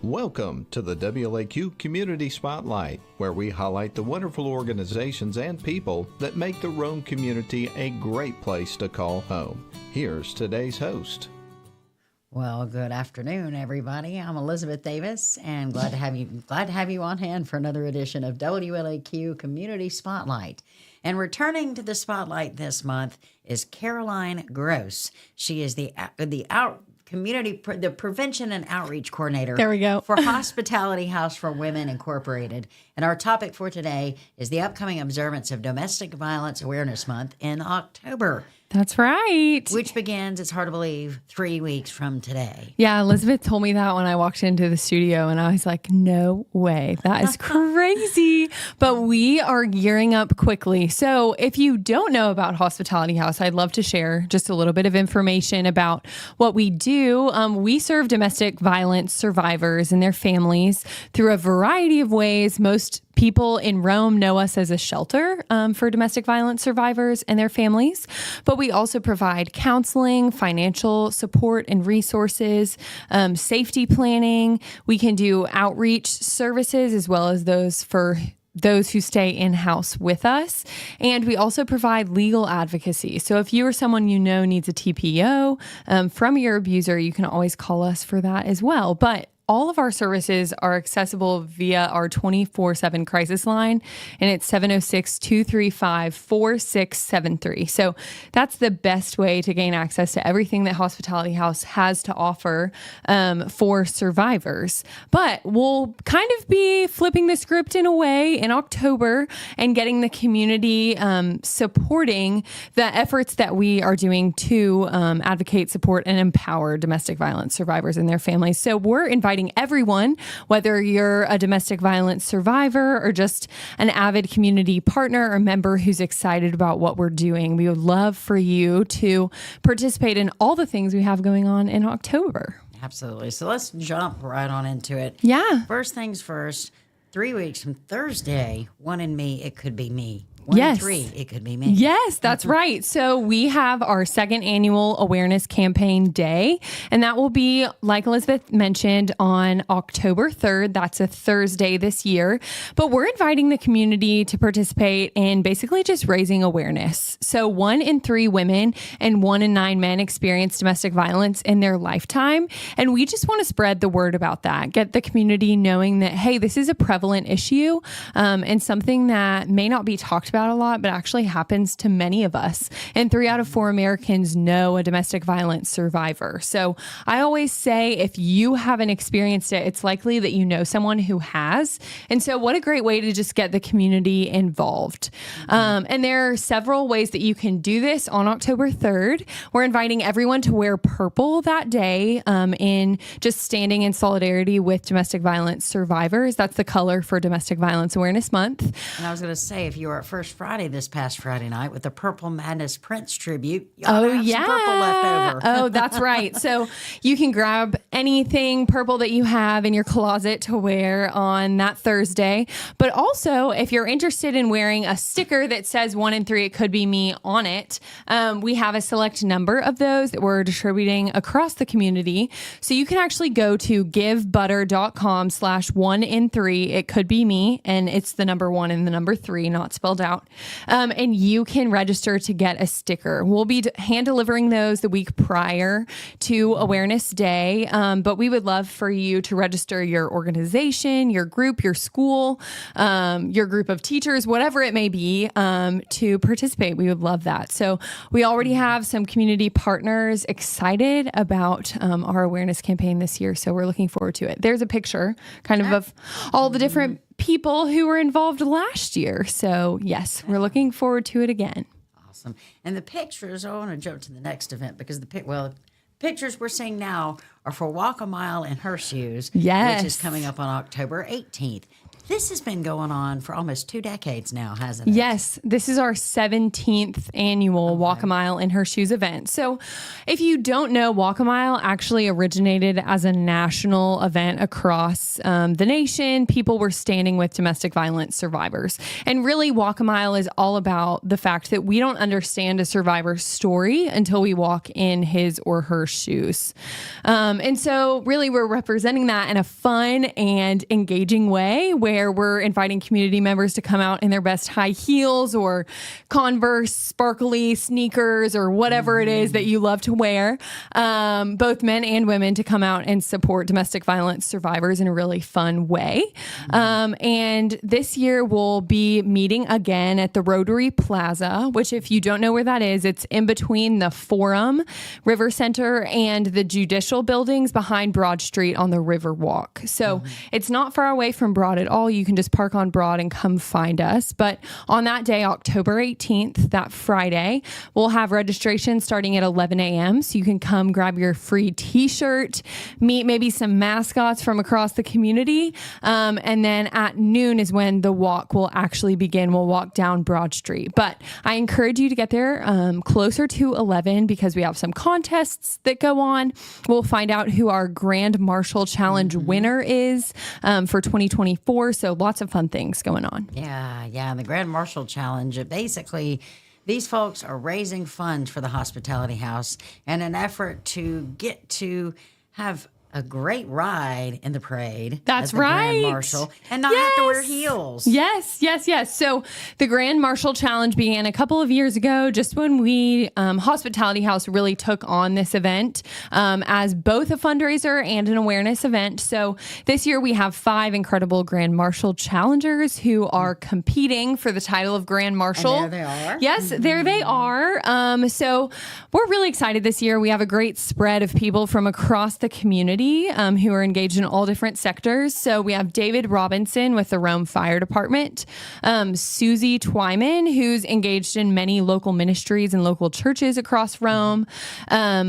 Welcome to the WLAQ Community Spotlight, where we highlight the wonderful organizations and people that make the Rome community a great place to call home. Here's today's host. Well, good afternoon, everybody. I'm Elizabeth Davis, and glad to have you on hand for another edition of WLAQ Community Spotlight. And returning to the spotlight this month is Caroline Groce. She is the prevention and outreach coordinator. There we go. For Hospitality House for Women Incorporated. And our topic for today is the upcoming observance of Domestic Violence Awareness Month in October. That's right. Which begins, it's hard to believe, 3 weeks from today. Yeah, Elizabeth told me that when I walked into the studio, and I was like, no way. That is crazy. But we are gearing up quickly. So if you don't know about Hospitality House, I'd love to share just a little bit of information about what we do. We serve domestic violence survivors and their families through a variety of ways. Most people in Rome know us as a shelter for domestic violence survivors and their families, but we also provide counseling, financial support and resources, safety planning. We can do outreach services as well as those for those who stay in-house with us. And we also provide legal advocacy. So if you or someone you know needs a TPO from your abuser, you can always call us for that as well. But all of our services are accessible via our 24/7 crisis line, and it's 706-235-4673. So that's the best way to gain access to everything that Hospitality House has to offer for survivors. But we'll kind of be flipping the script in a way in October and getting the community supporting the efforts that we are doing to advocate, support, and empower domestic violence survivors and their families. So we're inviting everyone, whether you're a domestic violence survivor or just an avid community partner or member who's excited about what we're doing. We would love for you to participate in all the things we have going on in October. Absolutely. So let's jump right on into it. Yeah. First things first, 3 weeks from Thursday, one in me, it could be me. Yes. 3, it could be me. Yes, that's right. So we have our second annual awareness campaign day, and that will be, like Elizabeth mentioned, on October 3rd. That's a Thursday this year. But we're inviting the community to participate in basically just raising awareness. So 1 in 3 women and 1 in 9 men experience domestic violence in their lifetime. And we just want to spread the word about that, get the community knowing that, hey, this is a prevalent issue and something that may not be talked about a lot, but actually happens to many of us. And 3 out of 4 Americans know a domestic violence survivor. So I always say if you haven't experienced it, it's likely that you know someone who has. And so what a great way to just get the community involved. And there are several ways that you can do this on October 3rd. We're inviting everyone to wear purple that day in just standing in solidarity with domestic violence survivors. That's the color for Domestic Violence Awareness Month. And I was going to say, if you were at First Friday this past Friday night with the Purple Madness Prince tribute, you'll have some purple left over. Oh, that's right. So you can grab anything purple that you have in your closet to wear on that Thursday. But also, if you're interested in wearing a sticker that says 1 in 3, it could be me on it, we have a select number of those that we're distributing across the community. So you can actually go to givebutter.com/1 in 3. It could be me, and it's the number 1 and the number 3, not spelled out. And you can register to get a sticker. We'll be hand delivering those the week prior to Awareness Day. But we would love for you to register your organization, your group, your school, your group of teachers, whatever it may be, to participate. We would love that. So we already have some community partners excited about our awareness campaign this year. So we're looking forward to it. There's a picture kind of all the different people who were involved last year. So yes, we're looking forward to it again. Awesome. And the pictures, I want to jump to the next event because the pictures we're seeing now are for Walk a Mile in Her Shoes, yes, which is coming up on October 18th. This has been going on for almost 2 decades now, hasn't it? Yes, this is our 17th annual Walk a Mile in Her Shoes event. So if you don't know, Walk a Mile actually originated as a national event across the nation. People were standing with domestic violence survivors. And really, Walk a Mile is all about the fact that we don't understand a survivor's story until we walk in his or her shoes. And so really, we're representing that in a fun and engaging way where we're inviting community members to come out in their best high heels or Converse sparkly sneakers or whatever it is that you love to wear, both men and women, to come out and support domestic violence survivors in a really fun way. And this year we'll be meeting again at the Rotary Plaza, which, if you don't know where that is, it's in between the Forum River Center and the Judicial buildings behind Broad Street on the River Walk. So it's not far away from Broad at all. You can just park on Broad and come find us. But on that day, October 18th, that Friday, we'll have registration starting at 11 a.m. So you can come grab your free t-shirt, meet maybe some mascots from across the community. And then at noon is when the walk will actually begin. We'll walk down Broad Street. But I encourage you to get there closer to 11 because we have some contests that go on. We'll find out who our Grand Marshal Challenge winner is for 2024. So lots of fun things going on. Yeah. The Grand Marshal Challenge, basically, these folks are raising funds for the Hospitality House in an effort to get to have a great ride in the parade. That's as the right. Grand Marshal, and not have to wear heels. Yes. So the Grand Marshal Challenge began a couple of years ago, just when we, Hospitality House, really took on this event as both a fundraiser and an awareness event. So this year we have 5 incredible Grand Marshal challengers who are competing for the title of Grand Marshal. And there they are. Yes, there they are. So we're really excited this year. We have a great spread of people from across the community who are engaged in all different sectors. So we have David Robinson with the Rome Fire Department, Susie Twyman, who's engaged in many local ministries and local churches across Rome.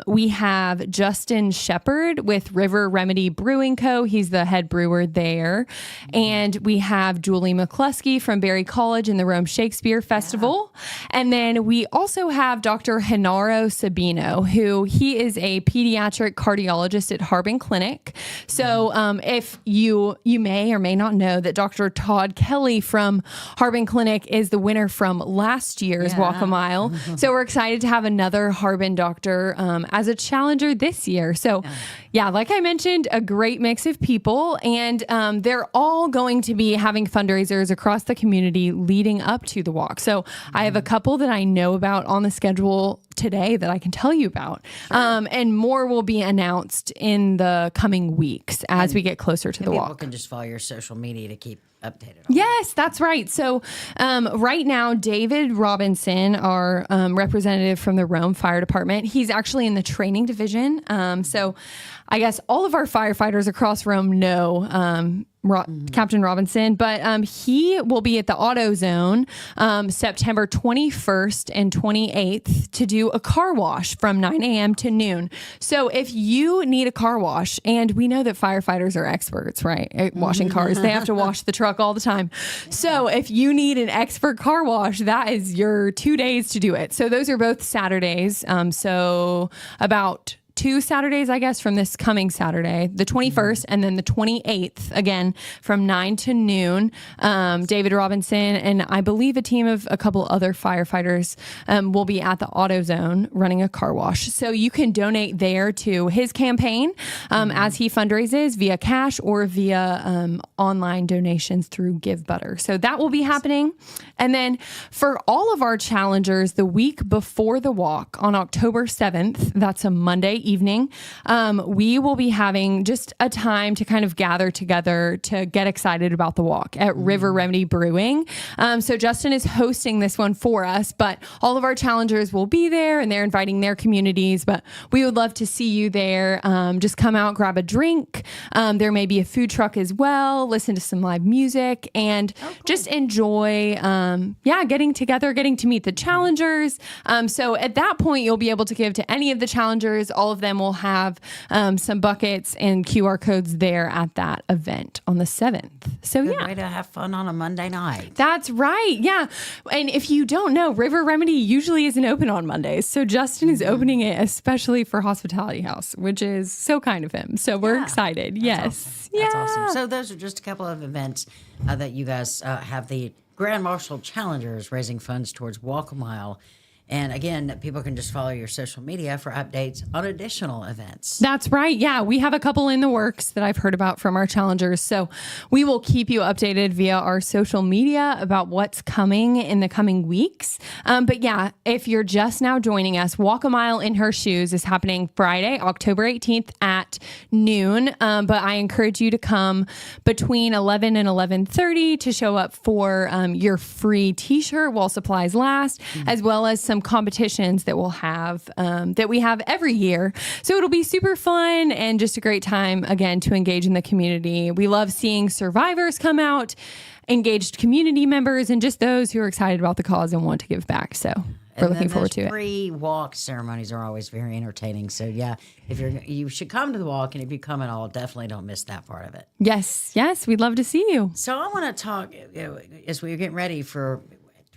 We have Justin Shepard with River Remedy Brewing Co. He's the head brewer there. And we have Julie McCluskey from Berry College and the Rome Shakespeare Festival. And then we also have Dr. Genaro Sabino, who he is a pediatric cardiologist at Harbin Clinic. So if you may or may not know that Dr. Todd Kelly from Harbin Clinic is the winner from last year's Walk a Mile. So we're excited to have another Harbin doctor as a challenger this year. So like I mentioned, a great mix of people, and they're all going to be having fundraisers across the community leading up to the walk. So I have a couple that I know about on the schedule today that I can tell you about. And more will be announced in the coming weeks as we get closer to the walk. People can just follow your social media to keep updated on. Yes, that's right. So right now, David Robinson, our representative from the Rome Fire Department, he's actually in the training division. So I guess all of our firefighters across Rome know Captain Robinson, but he will be at the Auto Zone September 21st and 28th to do a car wash from 9 a.m. to noon. So if you need a car wash, and we know that firefighters are experts, right, at washing cars, they have to wash the truck all the time. So if you need an expert car wash, that is your 2 days to do it. So those are both Saturdays. So about 2 Saturdays, I guess, from this coming Saturday, the 21st, and then the 28th, again, from 9 to noon. David Robinson and I believe a team of a couple other firefighters will be at the Auto Zone running a car wash. So you can donate there to his campaign as he fundraises via cash or via online donations through Give Butter. So that will be happening. And then for all of our challengers, the week before the walk on October 7th, that's a Monday evening, we will be having just a time to kind of gather together to get excited about the walk at River Remedy Brewing. So Justin is hosting this one for us, but all of our challengers will be there and they're inviting their communities, but we would love to see you there. Just come out, grab a drink. There may be a food truck as well, listen to some live music, and just enjoy, getting together, getting to meet the challengers. So at that point, you'll be able to give to any of the challengers. All of of them will have some buckets and QR codes there at that event on the 7th. So Good way to have fun on a Monday night. That's right. Yeah. And if you don't know, River Remedy usually isn't open on Mondays. So Justin is opening it especially for Hospitality House, which is so kind of him. So we're excited. Yes. Awesome. That's awesome. So those are just a couple of events that you guys have. The Grand Marshal Challengers raising funds towards Walk a Mile. And again, people can just follow your social media for updates on additional events. That's right. Yeah, we have a couple in the works that I've heard about from our challengers. So we will keep you updated via our social media about what's coming in the coming weeks. But yeah, if you're just now joining us, Walk a Mile in Her Shoes is happening Friday, October 18th at noon. But I encourage you to come between 11 and 11:30 to show up for your free t-shirt while supplies last, as well as some competitions that we'll have that we have every year. So it'll be super fun and just a great time, again, to engage in the community. We love seeing survivors come out, engaged community members, and just those who are excited about the cause and want to give back. So we're looking forward to it. Free walk ceremonies are always very entertaining. So yeah, you should come to the walk, and if you come at all, definitely don't miss that part of it. Yes, we'd love to see you. So I want to talk as we're getting ready for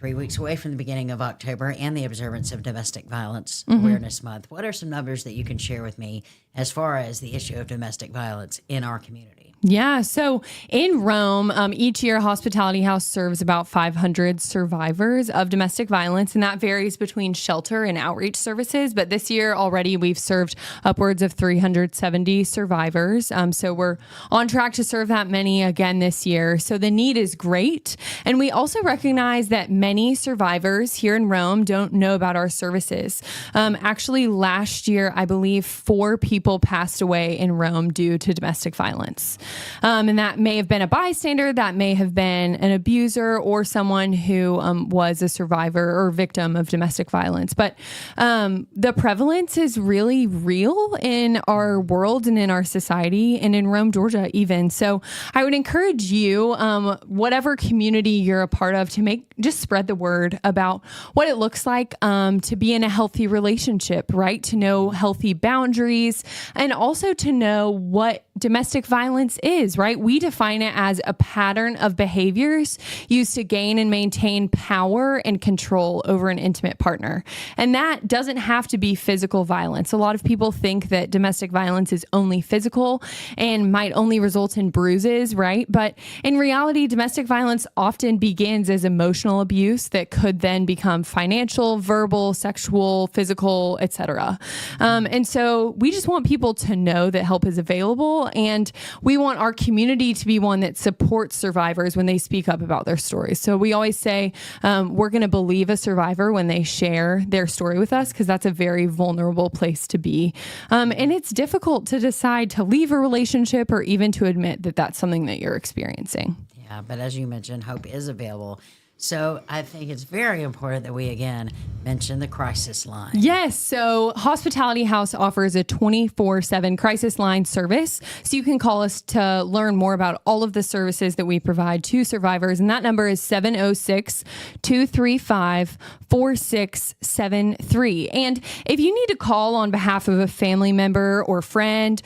3 weeks away from the beginning of October and the observance of Domestic Violence Awareness Month. What are some numbers that you can share with me as far as the issue of domestic violence in our community? Yeah. So in Rome, each year Hospitality House serves about 500 survivors of domestic violence, and that varies between shelter and outreach services. But this year already we've served upwards of 370 survivors. So we're on track to serve that many again this year. So the need is great. And we also recognize that many survivors here in Rome don't know about our services. Actually, last year, I believe 4 people passed away in Rome due to domestic violence. And that may have been a bystander, that may have been an abuser, or someone who was a survivor or victim of domestic violence. But the prevalence is really real in our world and in our society and in Rome, Georgia, even. So I would encourage you, whatever community you're a part of, to just spread the word about what it looks like to be in a healthy relationship, right? To know healthy boundaries, and also to know what domestic violence is, right? We define it as a pattern of behaviors used to gain and maintain power and control over an intimate partner. And that doesn't have to be physical violence. A lot of people think that domestic violence is only physical and might only result in bruises, right? But in reality, domestic violence often begins as emotional abuse that could then become financial, verbal, sexual, physical, etc. And so we just want people to know that help is available, and we want our community to be one that supports survivors when they speak up about their stories. So we always say we're going to believe a survivor when they share their story with us, because that's a very vulnerable place to be. And it's difficult to decide to leave a relationship or even to admit that that's something that you're experiencing. Yeah, but as you mentioned, hope is available. So I think it's very important that we, again, mention the crisis line. Yes. So Hospitality House offers a 24/7 crisis line service. So you can call us to learn more about all of the services that we provide to survivors. And that number is 706-235-4673. And if you need to call on behalf of a family member or friend,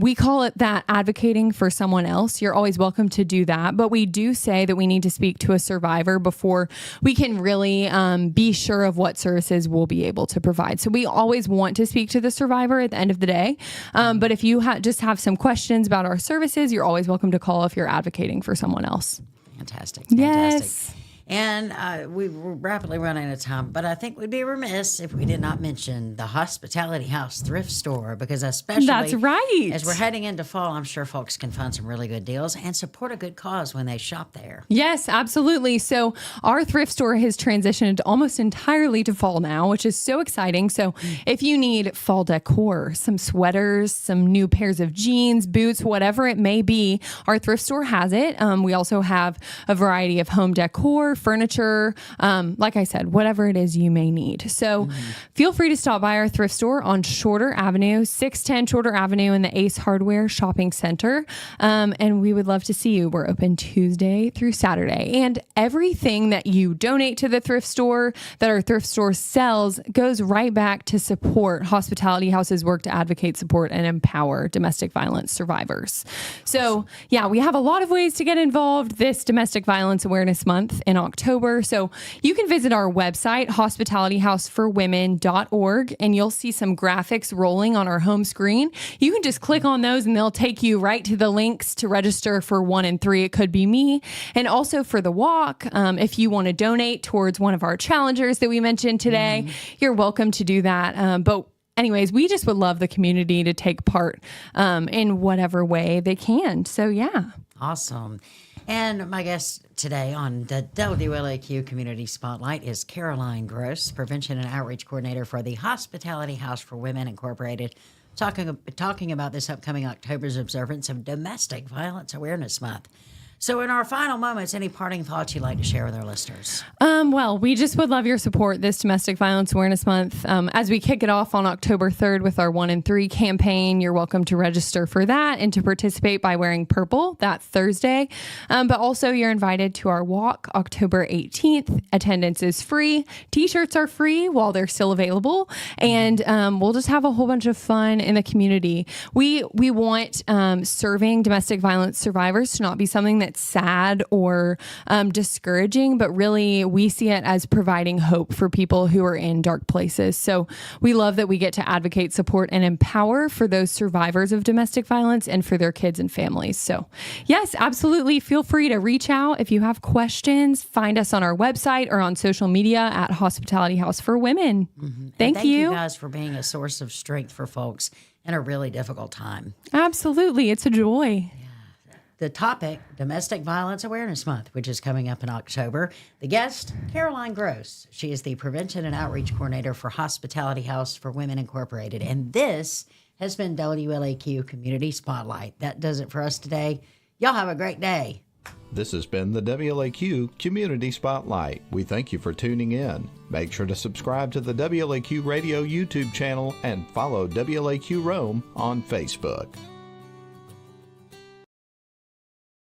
we call it that advocating for someone else. You're always welcome to do that. But we do say that we need to speak to a survivor before we can really be sure of what services we'll be able to provide. So we always want to speak to the survivor at the end of the day. But if you just have some questions about our services, you're always welcome to call if you're advocating for someone else. Fantastic. Yes. And we're rapidly running out of time, but I think we'd be remiss if we did not mention the Hospitality House thrift store, because especially That's right. as we're heading into fall, I'm sure folks can find some really good deals and support a good cause when they shop there. Yes, absolutely. So our thrift store has transitioned almost entirely to fall now, which is so exciting. So if you need fall decor, some sweaters, some new pairs of jeans, boots, whatever it may be, our thrift store has it. We also have a variety of home decor, decor, furniture, like I said, whatever it is you may need. So feel free to stop by our thrift store on Shorter Avenue, 610 Shorter Avenue in the Ace Hardware Shopping Center. And we would love to see you. We're open Tuesday through Saturday. And everything that you donate to the thrift store, that our thrift store sells, goes right back to support Hospitality House's work to advocate, support, and empower domestic violence survivors. So yeah, we have a lot of ways to get involved this Domestic Violence Awareness Month in October. So you can visit our website, hospitalityhouseforwomen.org, and you'll see some graphics rolling on our home screen. You can just click on those and they'll take you right to the links to register for 1 and 3. It could be me. And also for the walk, if you want to donate towards one of our challengers that we mentioned today, you're welcome to do that. But anyways, we just would love the community to take part in whatever way they can. So yeah. Awesome. And my guest today on the WLAQ Community Spotlight is Caroline Groce, Prevention and Outreach Coordinator for the Hospitality House for Women Incorporated, talking about this upcoming October's observance of Domestic Violence Awareness Month. So in our final moments, any parting thoughts you'd like to share with our listeners? Well, we just would love your support this Domestic Violence Awareness Month. As we kick it off on October 3rd with our 1 and 3 campaign, you're welcome to register for that and to participate by wearing purple that Thursday. But also you're invited to our walk October 18th. Attendance is free. T-shirts are free while they're still available. And we'll just have a whole bunch of fun in the community. We want serving domestic violence survivors to not be something that's sad or discouraging, but really we see it as providing hope for people who are in dark places. So we love that we get to advocate, support, and empower for those survivors of domestic violence and for their kids and families. So yes, absolutely. Feel free to reach out if you have questions. Find us on our website or on social media at Hospitality House for Women. Thank you guys for being a source of strength for folks in a really difficult time. Absolutely. It's a joy. The topic, Domestic Violence Awareness Month, which is coming up in October. The guest, Caroline Groce. She is the Prevention and Outreach Coordinator for Hospitality House for Women Incorporated. And this has been WLAQ Community Spotlight. That does it for us today. Y'all have a great day. This has been the WLAQ Community Spotlight. We thank you for tuning in. Make sure to subscribe to the WLAQ Radio YouTube channel and follow WLAQ Rome on Facebook.